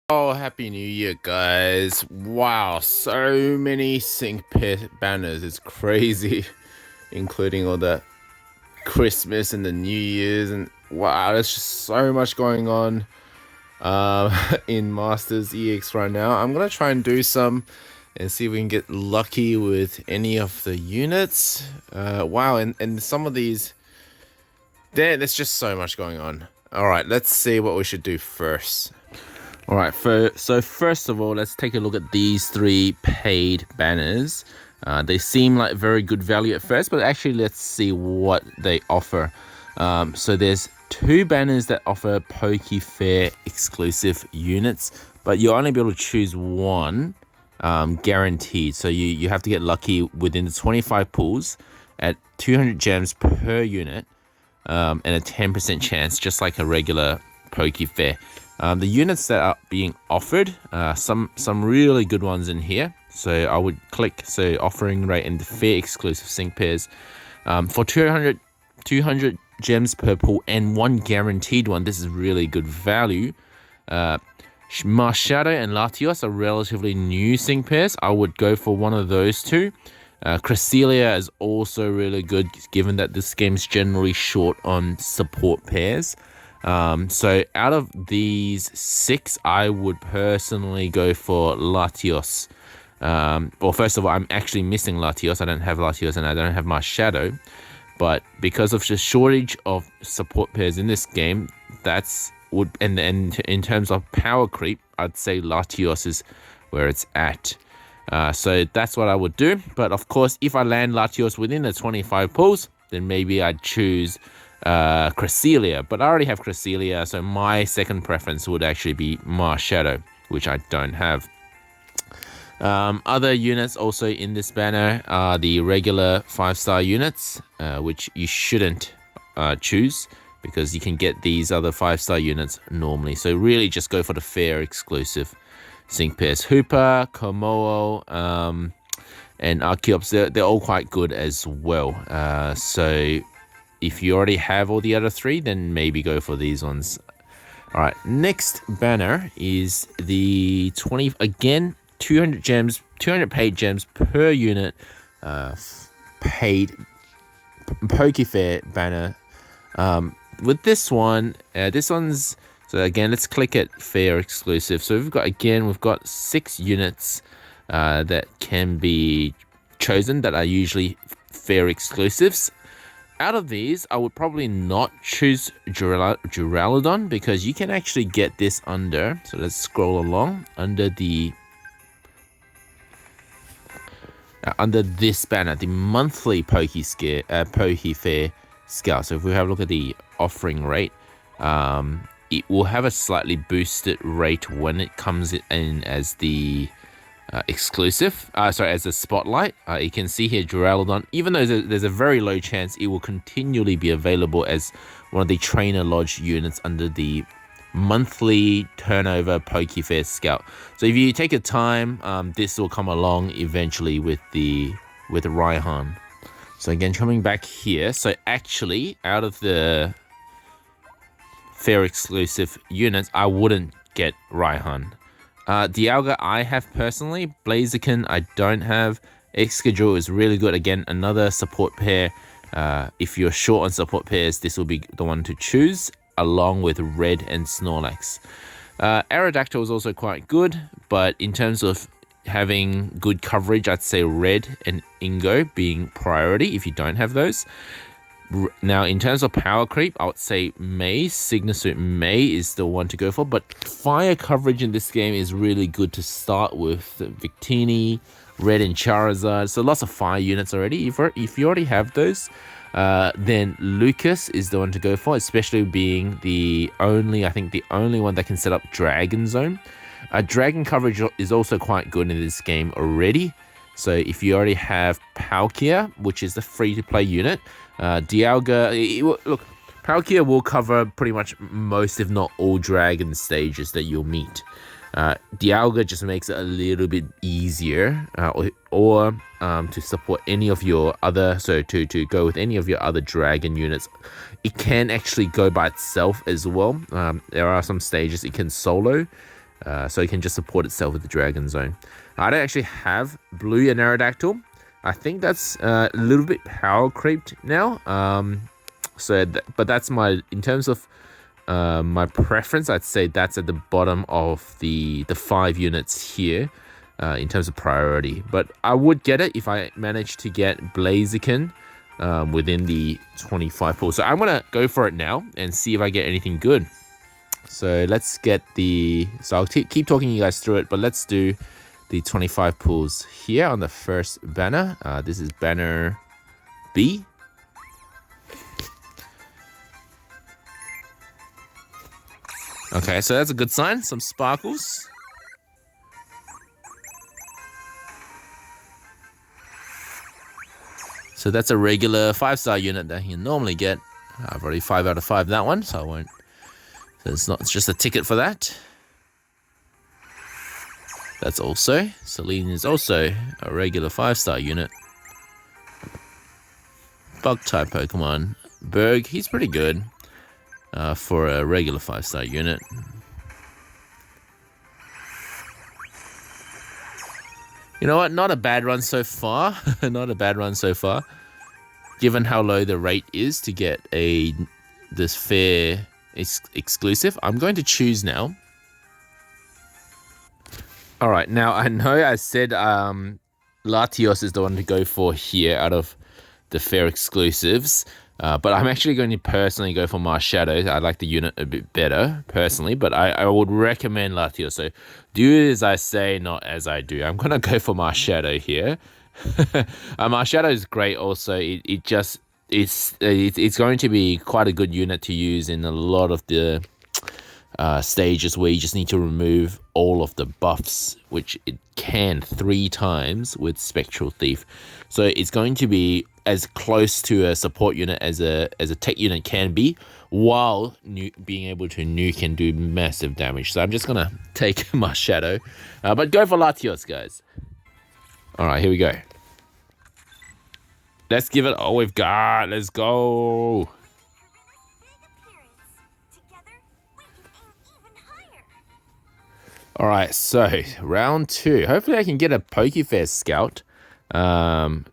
Oh, happy new year, guys. Wow, so many sync pair banners. It's crazy, including all the Christmas and the New Year's. And wow, there's just so much going on in Masters EX right now. I'm going to try and do some and see if we can get lucky with any of the units. Wow, and some of these, there's just so much going on. All right, let's see what we should do first. All right, so first of all, let's take a look at these three paid banners. They seem like very good value at first, but actually let's see what they offer. So there's two banners that offer Pokefair exclusive units, but you'll only be able to choose one guaranteed. So you have to get lucky within the 25 pulls at 200 gems per unit and a 10% chance, just like a regular Pokefair. The units that are being offered, some really good ones in here. So I would click, offering rate and the fair exclusive sync pairs. For 200 gems per pool and one guaranteed one, this is really good value. Marshadow and Latios are relatively new sync pairs. I would go for one of those two. Cresselia is also really good, given that this game's generally short on support pairs. So out of these six, I would personally go for Latios. Well, first of all, I'm actually missing Latios. I don't have Latios and I don't have Marshadow. But because of the shortage of support pairs in this game, and in terms of power creep, I'd say Latios is where it's at. So that's what I would do. But of course, if I land Latios within the 25 pulls, then maybe I'd choose Cresselia, but I already have Cresselia, so my second preference would actually be Marshadow, which I don't have. Other units also in this banner are the regular 5-star units, which you shouldn't choose because you can get these other 5-star units normally. So really just go for the fair exclusive sync pairs. Hooper, Komodo, and Archeops, they're all quite good as well. So if you already have all the other three, then maybe go for these ones. All right, next banner is the 200 gems, 200 paid gems per unit, paid Pokefair banner. With this one, so again, let's click it fair exclusive. So we've got 6 units that can be chosen that are usually fair exclusives. Out of these, I would probably not choose Duraludon because you can actually get this under. So let's scroll along under this banner, the monthly Pokefair Scout. So if we have a look at the offering rate, it will have a slightly boosted rate when it comes in as the exclusive, as a spotlight. You can see here Duraludon, even though there's a very low chance it will continually be available as one of the Trainer Lodge units under the monthly turnover Pokefair Scout. So if you take your time, this will come along eventually with Raihan. So again, coming back here, so actually out of the fair exclusive units, I wouldn't get Raihan. Dialga I have personally. Blaziken I don't have. Excadrill is really good. Again, another support pair. If you're short on support pairs, this will be the one to choose, along with Red and Snorlax. Aerodactyl is also quite good, but in terms of having good coverage, I'd say Red and Ingo being priority if you don't have those. Now, in terms of power creep, I would say Signasuit May is the one to go for, but fire coverage in this game is really good to start with. Victini, Red and Charizard, so lots of fire units already. If you already have those, then Lucas is the one to go for, especially being the only one that can set up Dragon Zone. Dragon coverage is also quite good in this game already. So if you already have Palkia, which is the free-to-play unit, Dialga, look, Palkia will cover pretty much most, if not all, Dragon stages that you'll meet. Dialga just makes it a little bit easier, or to support any of your other, to go with any of your other Dragon units. It can actually go by itself as well. There are some stages it can solo, so it can just support itself with the Dragon Zone. I don't actually have blue and Aerodactyl. I think that's a little bit power creeped now. But that's in terms of my preference, I'd say that's at the bottom of the 5 units here in terms of priority. But I would get it if I managed to get Blaziken within the 25 pool. So I'm going to go for it now and see if I get anything good. So let's get so I'll keep talking you guys through it, but let's do the 25 pools here on the first banner. This is banner B. Okay, so that's a good sign. Some sparkles. So that's a regular 5-star unit that you normally get. I've already 5 out of 5 that one, so I won't. So it's just a ticket for that. That's also, Celine is also a regular 5-star unit. Bug type Pokemon. Berg, he's pretty good for a regular 5-star unit. You know what? Not a bad run so far. Not a bad run so far. Given how low the rate is to get this fair exclusive, I'm going to choose now. All right, now I know I said Latios is the one to go for here out of the fair exclusives, but I'm actually going to personally go for Marshadow. I like the unit a bit better personally, but I would recommend Latios. So do as I say, not as I do. I'm going to go for Marshadow here. Marshadow is great also. It's going to be quite a good unit to use in a lot of the stages where you just need to remove all of the buffs, which it can 3 times with Spectral Thief. So it's going to be as close to a support unit as a tech unit can be, while being able to nuke and do massive damage. So I'm just gonna take my shadow, but go for Latios, guys. All right, here we go. Let's give it all we've got. Let's go. All right, so round 2. Hopefully I can get a Pokefair Scout.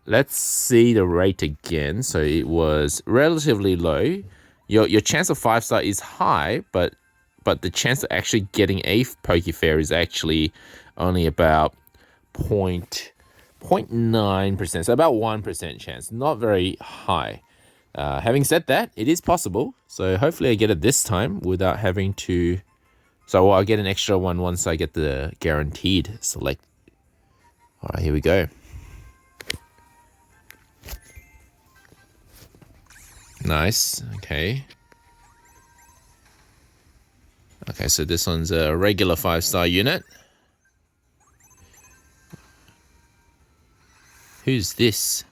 Let's see the rate again. So it was relatively low. Your chance of 5-star is high, but the chance of actually getting a Pokefair is actually only about 0.9%. So about 1% chance. Not very high. Having said that, it is possible. So hopefully I get it this time without having to... So I'll get an extra one once I get the guaranteed select. All right, here we go. Nice. Okay. Okay, so this one's a regular 5-star unit. Who's this?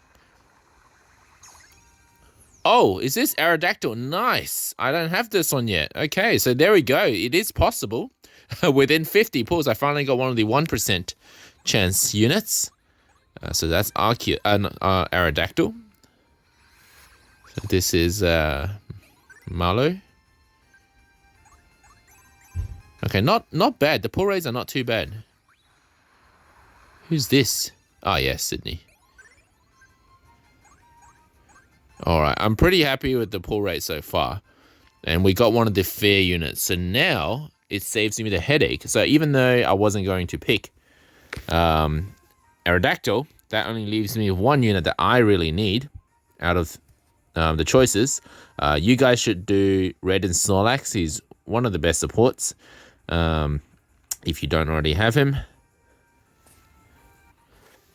Oh, is this Aerodactyl? Nice. I don't have this one yet. Okay, so there we go. It is possible. Within 50 pulls, I finally got one of the 1% chance units. So that's Aerodactyl. So this is Malo. Okay, not bad. The pull rates are not too bad. Who's this? Oh, yeah, Sydney. Alright, I'm pretty happy with the pull rate so far. And we got one of the fair units. So now it saves me the headache. So even though I wasn't going to pick Aerodactyl, that only leaves me with one unit that I really need out of the choices. You guys should do Red and Snorlax. He's one of the best supports. If you don't already have him.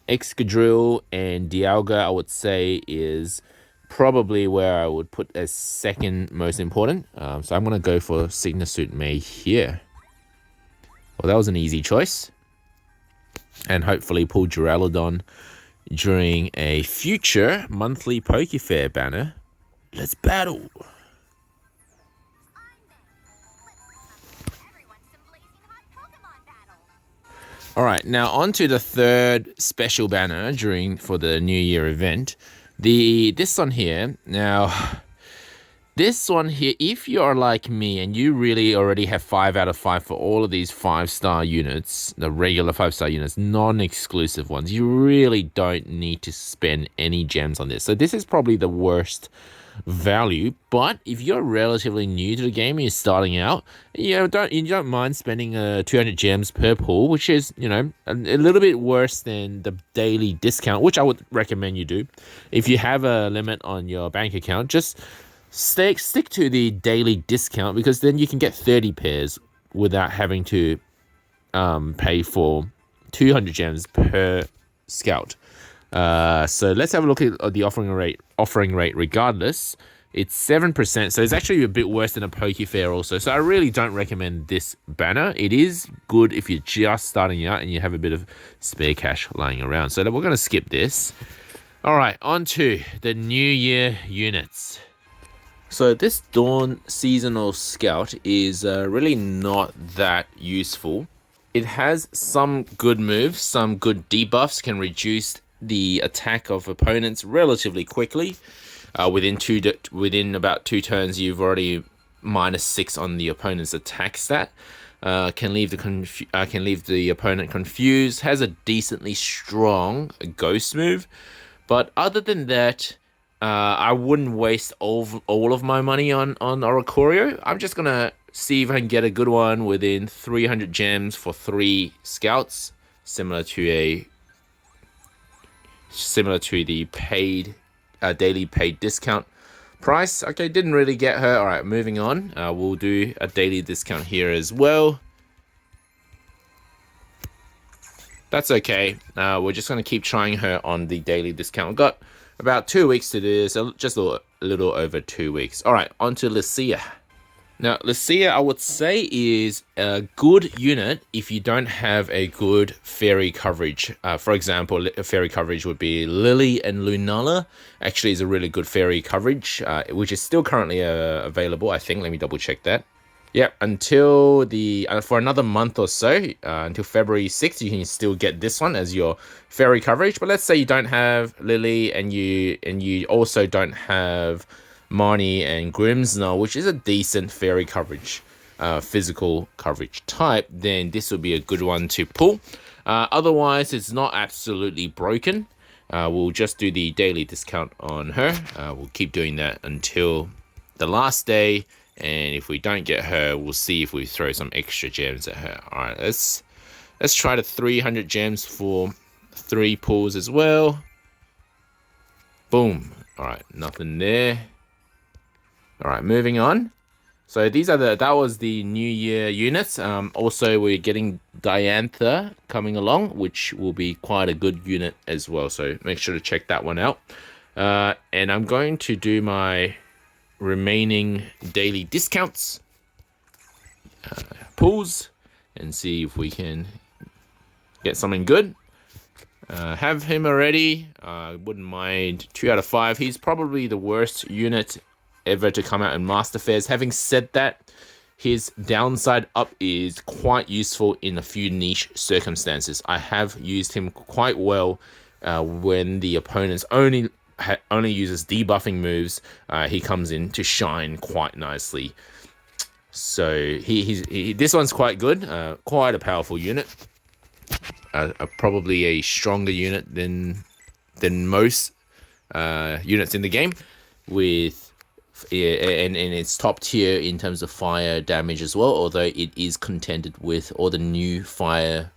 Excadrill and Dialga, I would say, is probably where I would put as second most important. So I'm going to go for Signasuit May here. Well, that was an easy choice. And hopefully pull Duraludon during a future monthly Pokefair banner. Let's battle! Alright, now on to the third special banner for the New Year event. This one here, now, This one here, if you're like me and you really already have 5 out of 5 for all of these 5-star units, the regular 5-star units, non-exclusive ones, you really don't need to spend any gems on this. So this is probably the worst value, but if you're relatively new to the game and you're starting out, you don't mind spending 200 gems per pull, which is, you know, a little bit worse than the daily discount, which I would recommend you do. If you have a limit on your bank account, just stick to the daily discount, because then you can get 30 pairs without having to pay for 200 gems per scout. So let's have a look at the offering rate regardless. It's 7%, so it's actually a bit worse than a Poke Fair also. So I really don't recommend this banner. It is good if you're just starting out and you have a bit of spare cash lying around. So we're going to skip this. All right, on to the New Year units. So this Dawn Seasonal Scout is really not that useful. It has some good moves, some good debuffs, can reduce the attack of opponents relatively quickly. Within about 2 turns, you've already -6 on the opponent's attack stat. Can leave the opponent confused. Has a decently strong ghost move, but other than that, I wouldn't waste all of my money on Oricorio. I'm just gonna see if I can get a good one within 300 gems for 3 scouts, similar to the daily paid discount price. Okay, didn't really get her. All right, moving on. We'll do a daily discount here as well. That's okay. We're just going to keep trying her on the daily discount. We've got about 2 weeks to do this, so just a little over 2 weeks. All right, on to Lucia. Now, Lucia, I would say, is a good unit if you don't have a good fairy coverage. For example, a fairy coverage would be Lily and Lunala. Actually, is a really good fairy coverage, which is still currently available, I think. Let me double check that. Yep, until for another month or so, until February 6th, you can still get this one as your fairy coverage. But let's say you don't have Lily and you also don't have Marnie and Grimsnarl, which is a decent fairy coverage, physical coverage type, then this will be a good one to pull. Otherwise, it's not absolutely broken. We'll just do the daily discount on her. We'll keep doing that until the last day. And if we don't get her, we'll see if we throw some extra gems at her. All right, let's try the 300 gems for 3 pulls as well. Boom. All right, nothing there. All right, moving on. So that was the New Year units. Also, we're getting Diantha coming along, which will be quite a good unit as well. So make sure to check that one out. And I'm going to do my remaining daily discounts, pulls, and see if we can get something good. Have him already. Wouldn't mind 2 out of 5. He's probably the worst unit ever to come out in Master Fairs. Having said that, his downside up is quite useful in a few niche circumstances. I have used him quite well when the opponents only uses debuffing moves. He comes in to shine quite nicely. So this one's quite good. Quite a powerful unit. Probably a stronger unit than most units in the game, and it's top tier in terms of fire damage as well, although it is contended with all the new fire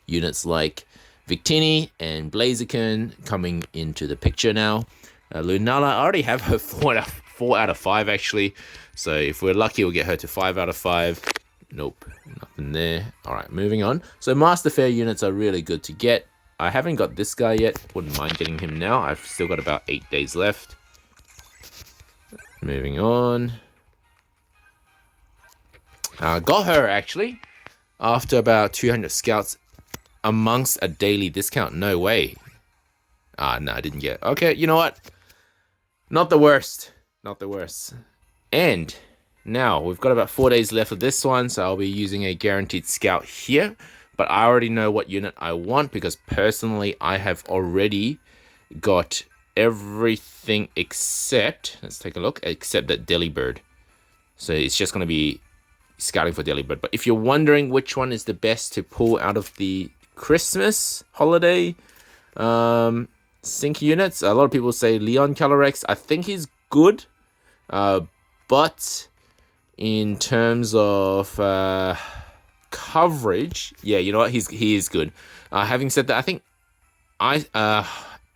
units like Victini and Blaziken coming into the picture now. Lunala, I already have her 4 out of 5 actually, so if we're lucky we'll get her to 5 out of 5. Nope, nothing there. Alright, moving on. So Master Fair units are really good to get. I haven't got this guy yet, wouldn't mind getting him now. I've still got about 8 days left. Moving on. Got her actually after about 200 scouts amongst a daily discount. No way. No, I didn't get it. Okay, you know what? Not the worst. Not the worst. And now we've got about 4 days left of this one, so I'll be using a guaranteed scout here. But I already know what unit I want because personally I have already got everything except, let's take a look, except that Delibird. So it's just going to be scouting for Delibird. But if you're wondering which one is the best to pull out of the Christmas holiday sync units, a lot of people say Leon Calyrex. I think he's good, but in terms of coverage, yeah, you know what, he is good. Having said that, I think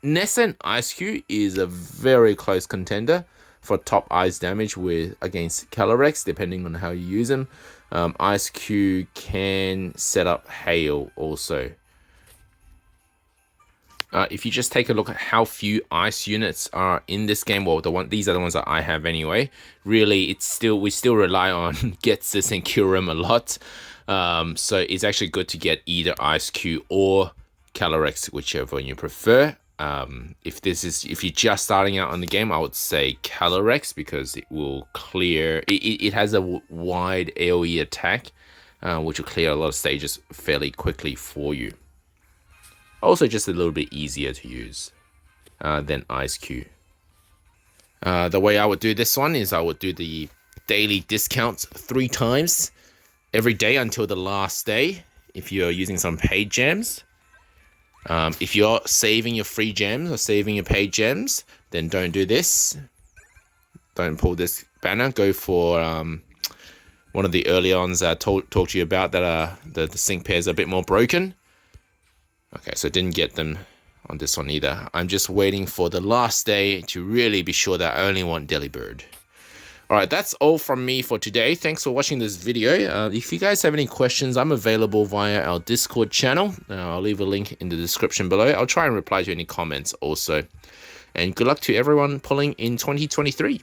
Nessa and Ice-Q is a very close contender for top ice damage against Calyrex, depending on how you use them. Ice-Q can set up Hail also. If you just take a look at how few ice units are in this game, well, these are the ones that I have anyway. Really, we still rely on Getsus and Kyurem a lot. So it's actually good to get either Ice-Q or Calyrex, whichever one you prefer. If you're just starting out on the game, I would say Calyrex, because it will clear. It has a wide AoE attack, which will clear a lot of stages fairly quickly for you. Also, just a little bit easier to use than Ice-Q. The way I would do this one is I would do the daily discounts 3 times every day until the last day if you're using some paid gems. If you're saving your free gems or saving your paid gems, then don't do this. Don't pull this banner. Go for one of the earlier ones that I talked to you about, that are the sync pairs are a bit more broken. Okay, so didn't get them on this one either. I'm just waiting for the last day to really be sure that I only want Delibird. Alright, that's all from me for today. Thanks for watching this video. If you guys have any questions, I'm available via our Discord channel. I'll leave a link in the description below. I'll try and reply to any comments also. And good luck to everyone pulling in 2023.